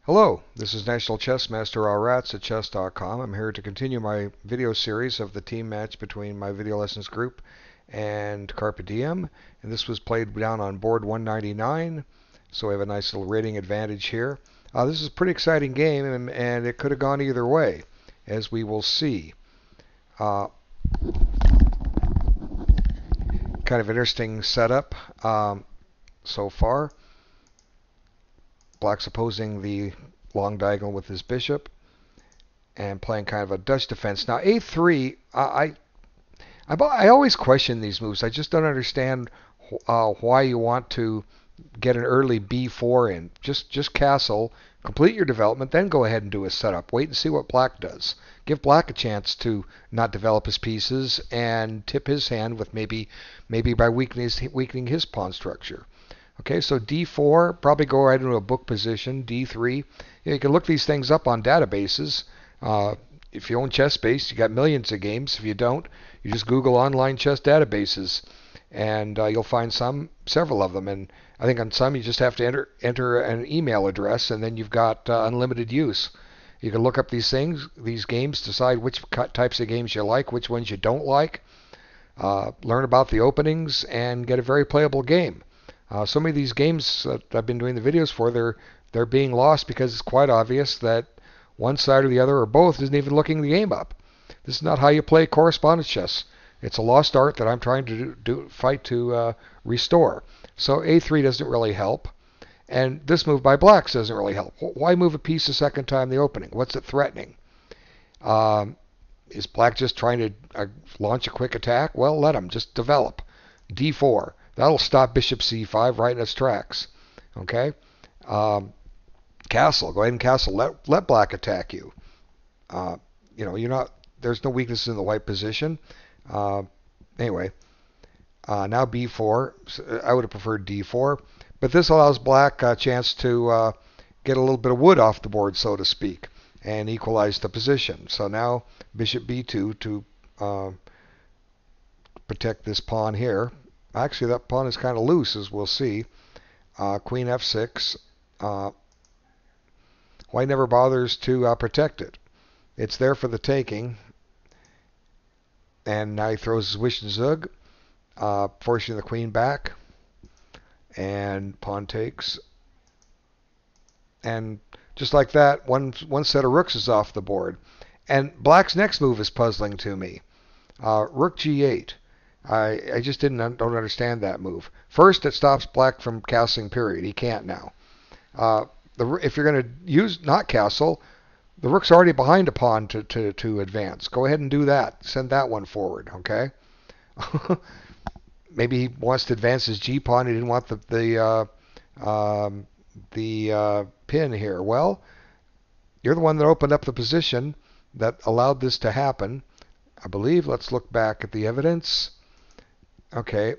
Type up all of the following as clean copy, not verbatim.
Hello, this is National Chess Master Rats at chess.com. I'm here to continue my video series of the team match between my video lessons group and CARPE DIEM. And this was played down on board 199, so we have a nice little rating advantage here. This is a pretty exciting game, and it could have gone either way, as we will see. Kind of interesting setup so far. Black's opposing the long diagonal with his bishop and playing kind of a Dutch defense. Now a3, I always question these moves. I just don't understand why you want to get an early b4 in. Just castle, complete your development, then go ahead and do a setup. Wait and see what Black does. Give Black a chance to not develop his pieces and tip his hand with maybe by weakening his pawn structure. Okay, so d4, probably go right into a book position. d3, you can look these things up on databases. If you own ChessBase, you got millions of games. If you don't, you just Google online chess databases, and you'll find several of them. And I think on some you just have to enter an email address, and then you've got unlimited use. You can look up these games, decide which types of games you like, which ones you don't like, learn about the openings, and get a very playable game. So many of these games that I've been doing the videos for, they're being lost because it's quite obvious that one side or the other or both isn't even looking the game up. This is not how you play correspondence chess. It's a lost art that I'm trying to fight to restore. So a3 doesn't really help, and this move by Black doesn't really help. Why move a piece a second time the opening? What's it threatening? Is Black just trying to launch a quick attack? Well, let him. Just develop. d4. That'll stop bishop c5 right in its tracks. Okay? Castle. Go ahead and castle. Let Black attack you. You're not. There's no weaknesses in the white position. Anyway, now b4. I would have preferred d4, but this allows Black a chance to get a little bit of wood off the board, so to speak, and equalize the position. So now bishop b2 to protect this pawn here. Actually, that pawn is kind of loose, as we'll see. Queen f6. White never bothers to protect it. It's there for the taking. And now he throws his wish and zug, forcing the queen back. And pawn takes. And just like that, one set of rooks is off the board. And Black's next move is puzzling to me. Rook g8. I just don't understand that move. First, it stops Black from castling, period. He can't now. If you're going to not castle, the rook's already behind a pawn to advance. Go ahead and do that. Send that one forward, okay? Maybe he wants to advance his g-pawn. He didn't want the pin here. Well, you're the one that opened up the position that allowed this to happen, I believe. Let's look back at the evidence. Okay,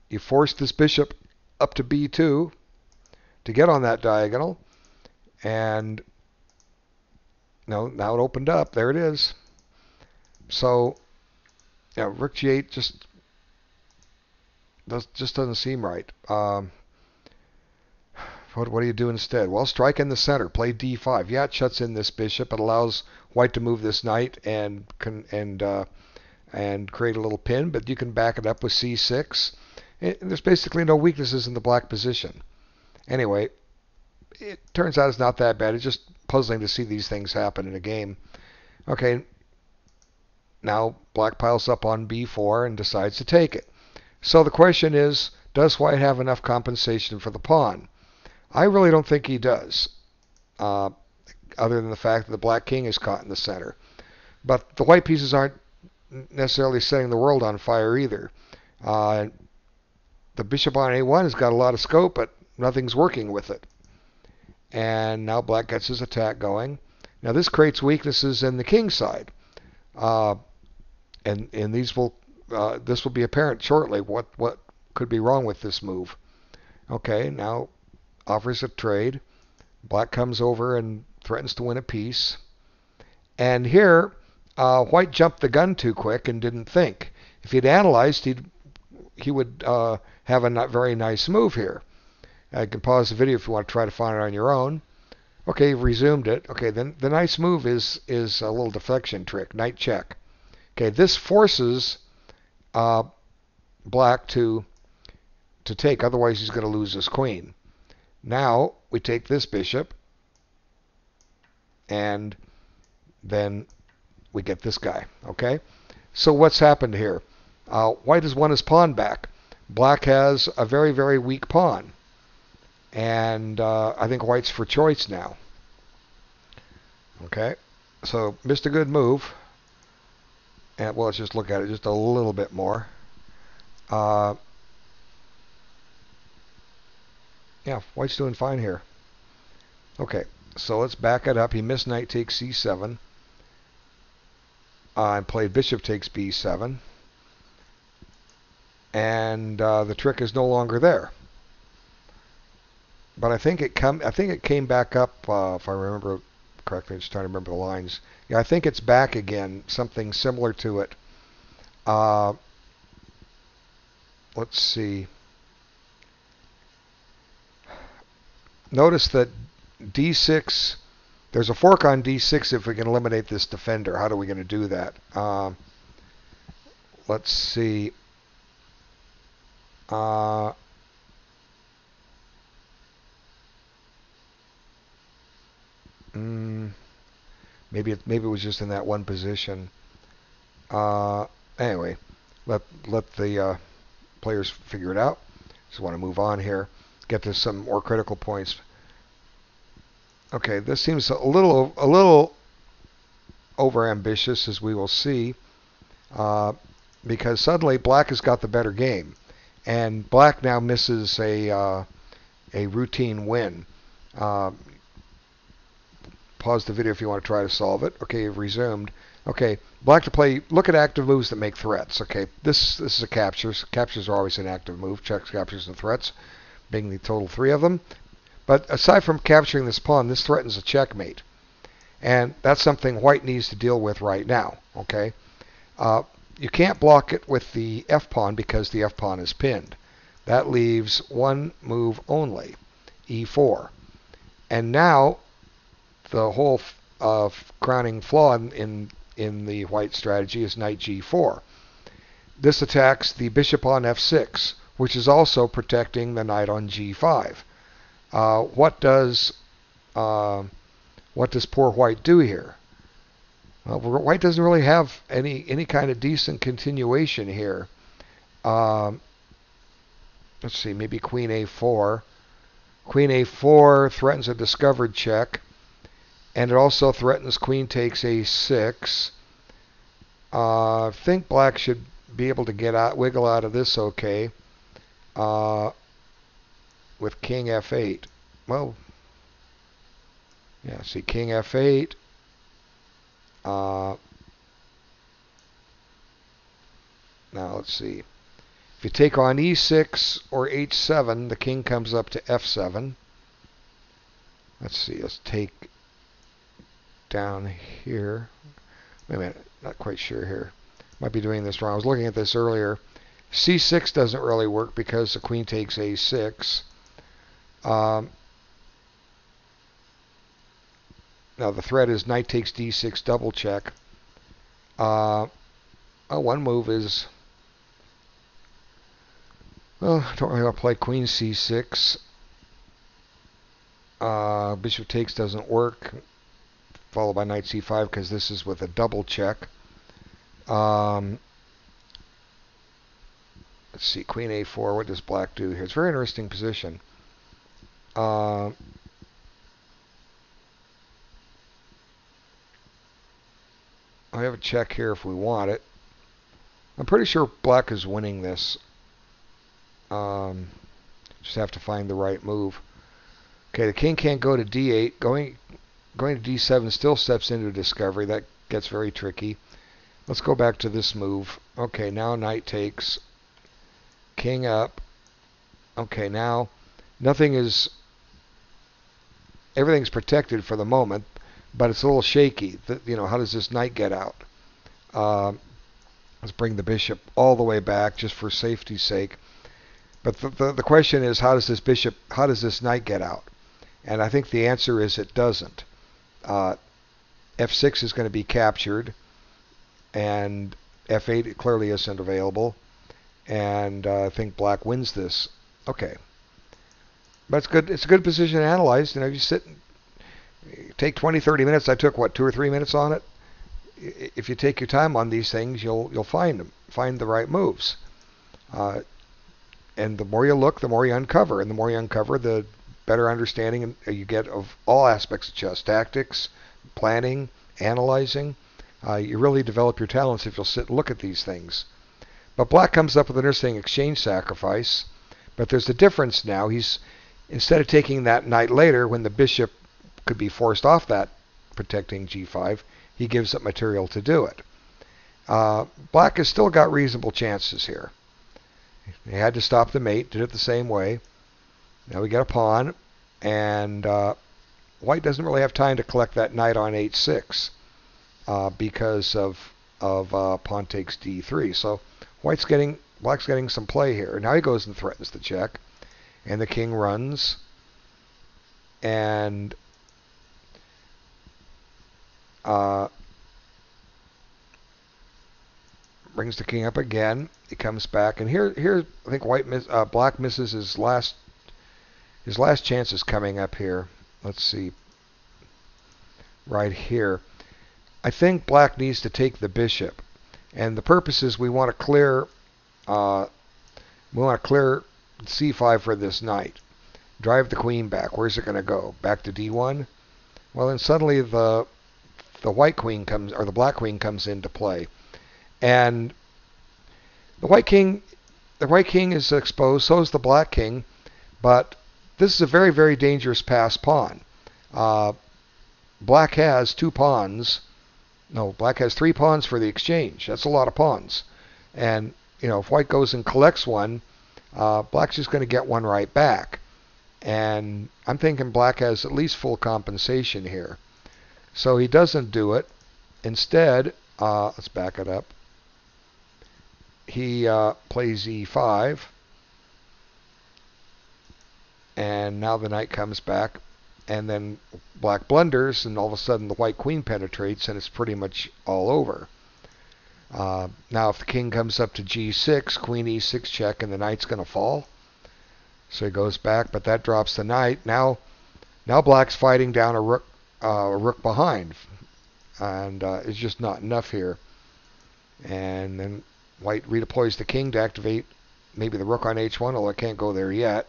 you forced this bishop up to b2 to get on that diagonal, and now it opened up. There it is. So, rook g8 just doesn't seem right. What do you do instead? Well, strike in the center. Play d5. Yeah, it shuts in this bishop. It allows White to move this knight and create a little pin, but you can back it up with c6. There's basically no weaknesses in the Black position. Anyway, it turns out it's not that bad. It's just puzzling to see these things happen in a game. Okay, now Black piles up on b4 and decides to take it. So the question is, does White have enough compensation for the pawn? I really don't think he does, other than the fact that the Black king is caught in the center. But the white pieces aren't necessarily setting the world on fire either. The bishop on a1 has got a lot of scope, but nothing's working with it. And now Black gets his attack going. Now this creates weaknesses in the king side, and this will be apparent shortly. What could be wrong with this move? Okay, now offers a trade. Black comes over and threatens to win a piece. And here, White jumped the gun too quick and didn't think. If he'd analyzed, he would have a not very nice move here. I can pause the video if you want to try to find it on your own. Okay, you've resumed it. Okay, then the nice move is a little deflection trick, knight check. Okay, this forces black to take, otherwise he's going to lose his queen. Now we take this bishop, and then we get this guy. Okay, so what's happened here? White has won his pawn back. Black has a very, very weak pawn, and I think White's for choice now. Okay, so missed a good move. And well, let's just look at it just a little bit more. Yeah, White's doing fine here. Okay, so let's back it up. He missed knight takes c7. And played bishop takes b7. And the trick is no longer there. But I think it came back up, if I remember correctly. I'm just trying to remember the lines. Yeah, I think it's back again, something similar to it. Let's see. Notice that d6, there's a fork on d6 if we can eliminate this defender. How are we going to do that? Let's see. Maybe it was just in that one position. Anyway, let the players figure it out. Just want to move on here. Get to some more critical points. Okay, this seems a little over-ambitious, as we will see, because suddenly Black has got the better game, and Black now misses a routine win. Pause the video if you want to try to solve it. Okay, you've resumed. Okay, Black to play. Look at active moves that make threats. Okay, this is a captures. Captures are always an active move. Checks, captures, and threats, being the total 3 of them. But aside from capturing this pawn, this threatens a checkmate. And that's something White needs to deal with right now. Okay, you can't block it with the f-pawn because the f-pawn is pinned. That leaves one move only, e4. And now the whole crowning flaw in the White strategy is knight g4. This attacks the bishop on f6, which is also protecting the knight on g5. What does poor White do here? Well, White doesn't really have any kind of decent continuation here. Let's see, maybe queen a4. Queen a4 threatens a discovered check, and it also threatens queen takes a6. I think Black should be able to wiggle out of this okay. With king f8. Well, yeah, see, king f8. Now let's see. If you take on e6 or h7, the king comes up to f7. Let's see, let's take down here. Wait a minute, not quite sure here. Might be doing this wrong. I was looking at this earlier. c6 doesn't really work because the queen takes a6. Now the threat is knight takes d6 double check. One move is, well, I don't really want to play queen c6. Bishop takes doesn't work, followed by knight c5 because this is with a double check. Let's see, queen a4. What does Black do here? It's a very interesting position. I have a check here if we want it. I'm pretty sure Black is winning this. Just have to find the right move. Okay, the king can't go to d8. Going to d7 still steps into discovery. That gets very tricky. Let's go back to this move. Okay, now knight takes. King up. Okay, now everything's protected for the moment, but it's a little shaky. How does this knight get out? Let's bring the bishop all the way back just for safety's sake. But the question is, how does this knight get out? And I think the answer is it doesn't. F6 is going to be captured, and F8 clearly isn't available, and I think black wins this. Okay, but it's good. It's a good position to analyze. You sit, take 20, 30 minutes. I took 2 or 3 minutes on it. If you take your time on these things, you'll find them, find the right moves. And the more you look, the more you uncover, and the more you uncover, the better understanding you get of all aspects of chess: tactics, planning, analyzing. You really develop your talents if you'll sit and look at these things. But black comes up with an interesting exchange sacrifice. But there's a difference now. Instead of taking that knight later when the bishop could be forced off that protecting g5, he gives up material to do it. Black has still got reasonable chances here. He had to stop the mate, did it the same way. Now we get a pawn, and white doesn't really have time to collect that knight on h6 because of pawn takes d3. So black's getting some play here. Now he goes and threatens the check, and the king runs, and brings the king up again. He comes back, and here I think black misses his last chance is coming up here. Let's see, right here. I think black needs to take the bishop, and the purpose is we want to clear c5 for this knight. Drive the queen back. Where's it going to go? Back to d1? Well, then suddenly the white queen comes, or the black queen comes into play. And the white king is exposed, so is the black king, but this is a very, very dangerous passed pawn. Black has 2 pawns. No, black has 3 pawns for the exchange. That's a lot of pawns. And, if white goes and collects one, black's just going to get one right back. And I'm thinking black has at least full compensation here. So he doesn't do it. Instead, let's back it up. He plays e5, and now the knight comes back, and then black blunders, and all of a sudden the white queen penetrates, and it's pretty much all over. Now if the king comes up to g6, queen e6 check, and the knight's going to fall. So he goes back, but that drops the knight. Now black's fighting down a rook behind, and it's just not enough here. And then white redeploys the king to activate maybe the rook on h1, although it can't go there yet.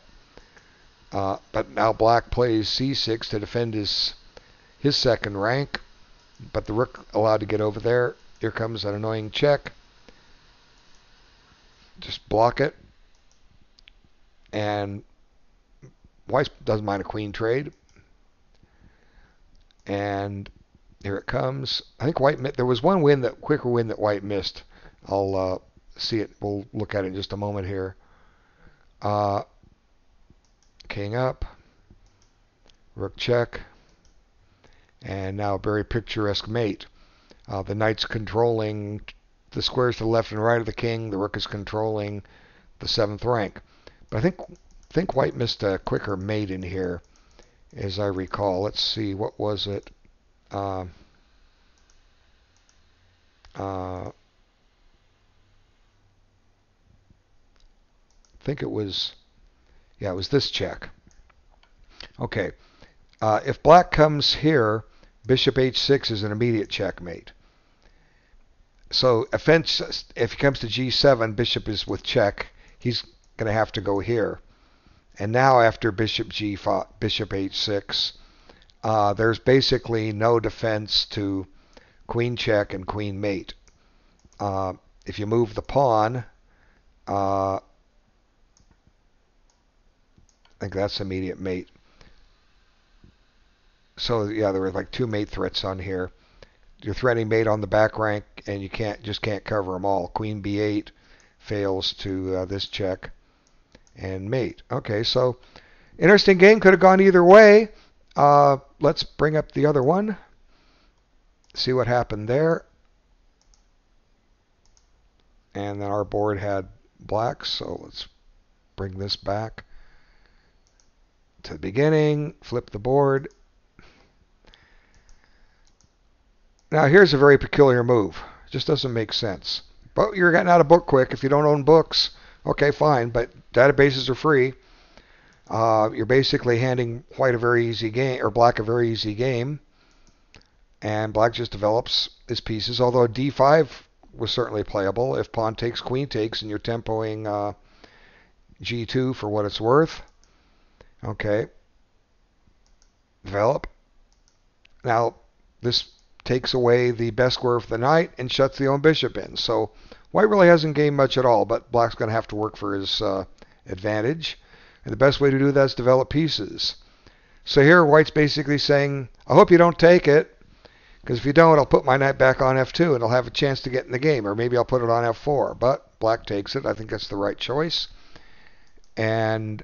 But now black plays c6 to defend his second rank, but the rook allowed to get over there. Here comes an annoying check. Just block it. And white doesn't mind a queen trade. And here it comes. I think there was one quicker win that white missed. I'll see it. We'll look at it in just a moment here. King up, rook check, and now a very picturesque mate. The knight's controlling the squares to the left and right of the king. The rook is controlling the 7th rank. But I think white missed a quicker mate in here, as I recall. Let's see, what was it? I think it was this check. Okay. If black comes here, bishop h6 is an immediate checkmate. So if he comes to g7, bishop is with check. He's going to have to go here. And now after bishop h6, there's basically no defense to queen check and queen mate. If you move the pawn, I think that's immediate mate. So yeah, there were like 2 mate threats on here. You're threatening mate on the back rank, and you just can't cover them all. Queen b8 fails to this check and mate. Okay, so interesting game. Could have gone either way. Let's bring up the other one. See what happened there. And then our board had black, so let's bring this back to the beginning, flip the board. Now here's a very peculiar move. It just doesn't make sense. But you're getting out of book quick if you don't own books. Okay, fine, but databases are free. You're basically handing white a very easy game, or black a very easy game. And black just develops his pieces, although d5 was certainly playable. If pawn takes, queen takes, and you're tempoing g2 for what it's worth. Okay. Develop. Now, this takes away the best square for the knight and shuts the own bishop in. So white really hasn't gained much at all, but black's going to have to work for his advantage. And the best way to do that is develop pieces. So here white's basically saying, I hope you don't take it, because if you don't, I'll put my knight back on f2 and I'll have a chance to get in the game, or maybe I'll put it on f4. But black takes it. I think that's the right choice. And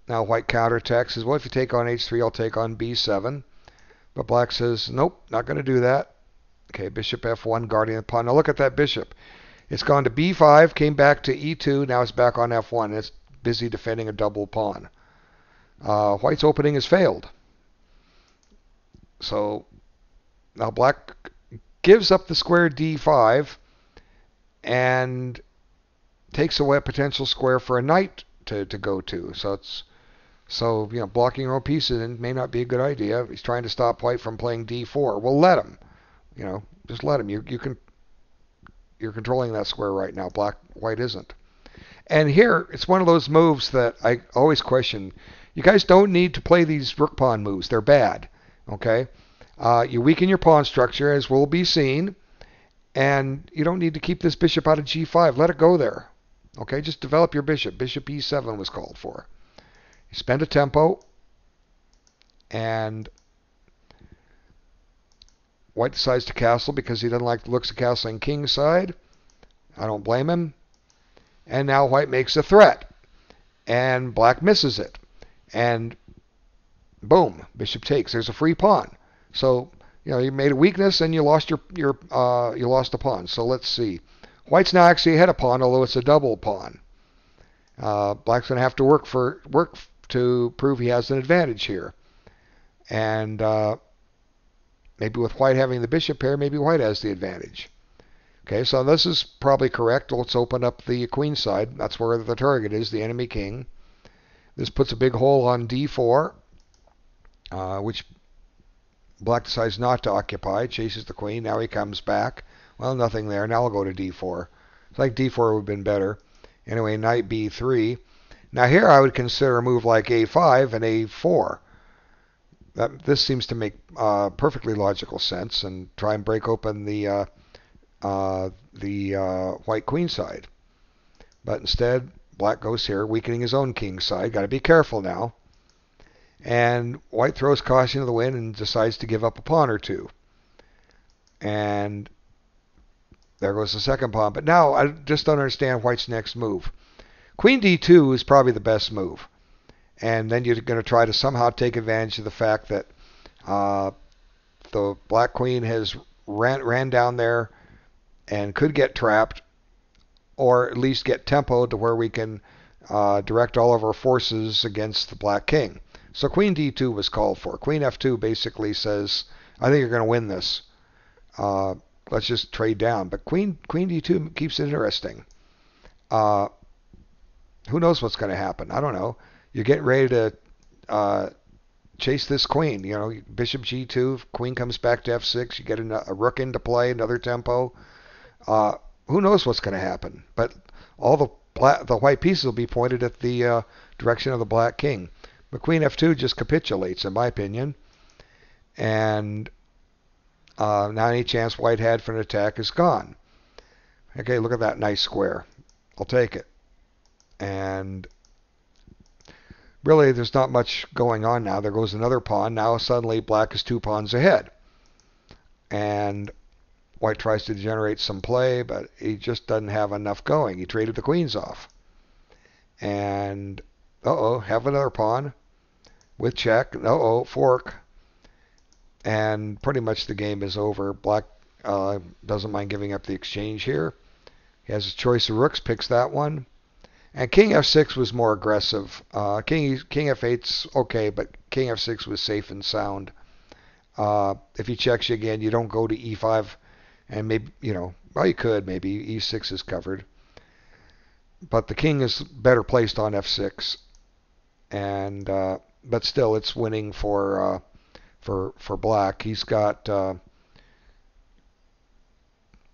now white counterattacks, says, well, if you take on h3, I'll take on b7. But black says, nope, not going to do that. Okay, bishop f1, guarding the pawn. Now look at that bishop. It's gone to b5, came back to e2, now it's back on f1. And it's busy defending a double pawn. White's opening has failed. So now black gives up the square d5 and takes away a potential square for a knight to go to. So blocking your own pieces may not be a good idea. He's trying to stop white from playing d4. Well, let him. Just let him. You're controlling that square right now. White isn't. And here, it's one of those moves that I always question. You guys don't need to play these rook pawn moves. They're bad. Okay? You weaken your pawn structure, as will be seen. And you don't need to keep this bishop out of g5. Let it go there. Okay? Just develop your bishop. Bishop e7 was called for. You spend a tempo. And white decides to castle because he doesn't like the looks of castling king's side. I don't blame him. And now white makes a threat. And black misses it. And boom, bishop takes. There's a free pawn. So, you made a weakness and you lost you lost a pawn. So let's see. White's now actually ahead of pawn, although it's a double pawn. Black's going to have to work to prove he has an advantage here. And maybe with white having the bishop pair, maybe white has the advantage. Okay, so this is probably correct. Let's open up the queen side. That's where the target is, the enemy king. This puts a big hole on d4, which black decides not to occupy. Chases the queen. Now he comes back. Well, nothing there. Now I'll go to d4. It's like d4 would have been better. Anyway, knight b3. Now here I would consider a move like a5 and a4. This seems to make perfectly logical sense, and try and break open the white queen side. But instead, black goes here, weakening his own king side. Got to be careful now. And white throws caution to the wind and decides to give up a pawn or two. And there goes the second pawn. But now I just don't understand white's next move. Queen d2 is probably the best move. And then you're going to try to somehow take advantage of the fact that the black queen has ran down there and could get trapped, or at least get tempoed to where we can direct all of our forces against the black king. So queen d2 was called for. Queen f2 basically says, I think you're going to win this. Let's just trade down. But queen d2 keeps it interesting. Who knows what's going to happen? I don't know. You're getting ready to chase this queen. Bishop g2, queen comes back to f6. You get a rook into play, another tempo. Who knows what's going to happen? But all the white pieces will be pointed at the direction of the black king. But queen f2 just capitulates, in my opinion. And now any chance white had for an attack is gone. Okay, look at that nice square. I'll take it. And really, there's not much going on now. There goes another pawn. Now suddenly black is 2 pawns ahead. And white tries to generate some play, but he just doesn't have enough going. He traded the queens off. And, have another pawn with check. Fork. And pretty much the game is over. Black doesn't mind giving up the exchange here. He has a choice of rooks, picks that one. And King F6 was more aggressive. King F8's okay, but King F6 was safe and sound. If he checks you again, you don't go to E5, and maybe, well, you could, maybe E6 is covered. But the king is better placed on F6, and but still, it's winning for black. He's got well,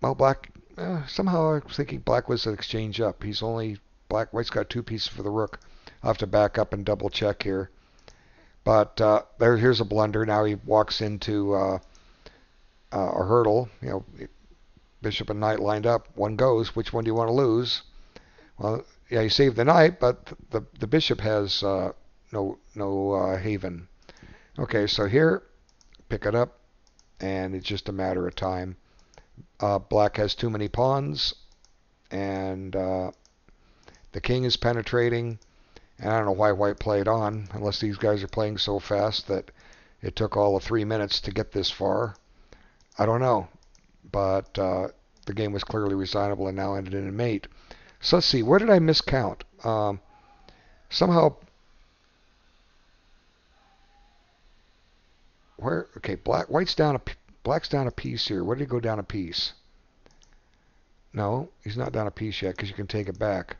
black. Somehow I was thinking black was an exchange up. White's got 2 pieces for the rook. I'll have to back up and double check here. But here's a blunder. Now he walks into a hurdle. Bishop and knight lined up. One goes. Which one do you want to lose? Well, yeah, you save the knight, but the bishop has no haven. Okay, so here, pick it up, and it's just a matter of time. Black has too many pawns, and the king is penetrating. And I don't know why white played on, unless these guys are playing so fast that it took all of 3 minutes to get this far. I don't know, but the game was clearly resignable and now ended in a mate. So let's see, where did I miscount? Somehow, okay, black's down a piece here. Where did he go down a piece? No, he's not down a piece yet because you can take it back.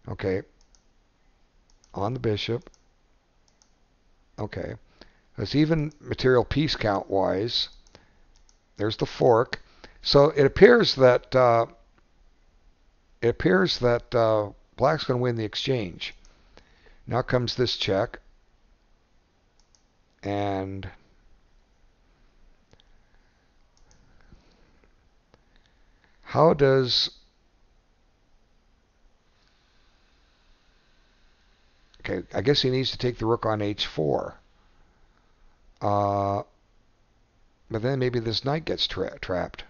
Okay, on the bishop. Okay, that's even material piece count wise. There's the fork. So it appears that black's going to win the exchange. Now comes this check, and how does... Okay, I guess he needs to take the rook on h4. But then maybe this knight gets trapped.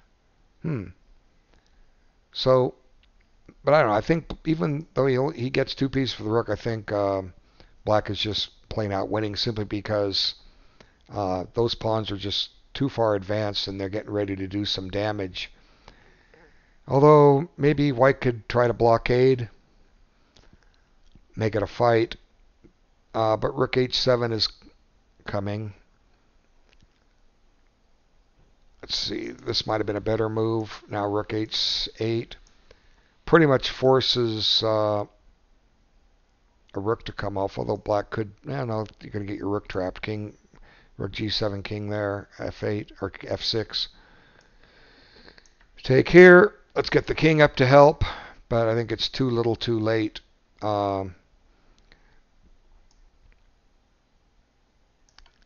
So, but I don't know. I think even though he gets 2 pieces for the rook, I think black is just plain out winning simply because those pawns are just too far advanced and they're getting ready to do some damage. Although maybe white could try to blockade, make it a fight. But rook h7 is coming. Let's see, this might have been a better move. Now rook h8 pretty much forces a rook to come off, although black could, I don't know, you're going to get your rook trapped. Rook g7, king there, f8 or f6. Take here. Let's get the king up to help, but I think it's too little too late.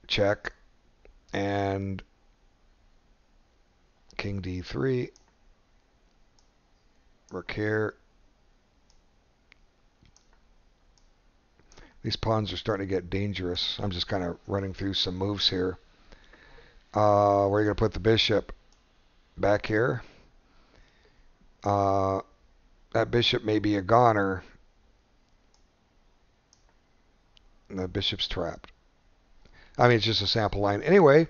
Check, and king d3, rook here. These pawns are starting to get dangerous. I'm just kind of running through some moves here. Where are you going to put the bishop? Back here. That bishop may be a goner. And the bishop's trapped. I mean, it's just a sample line. Anyway,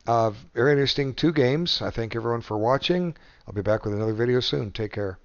very interesting 2 games. I thank everyone for watching. I'll be back with another video soon. Take care.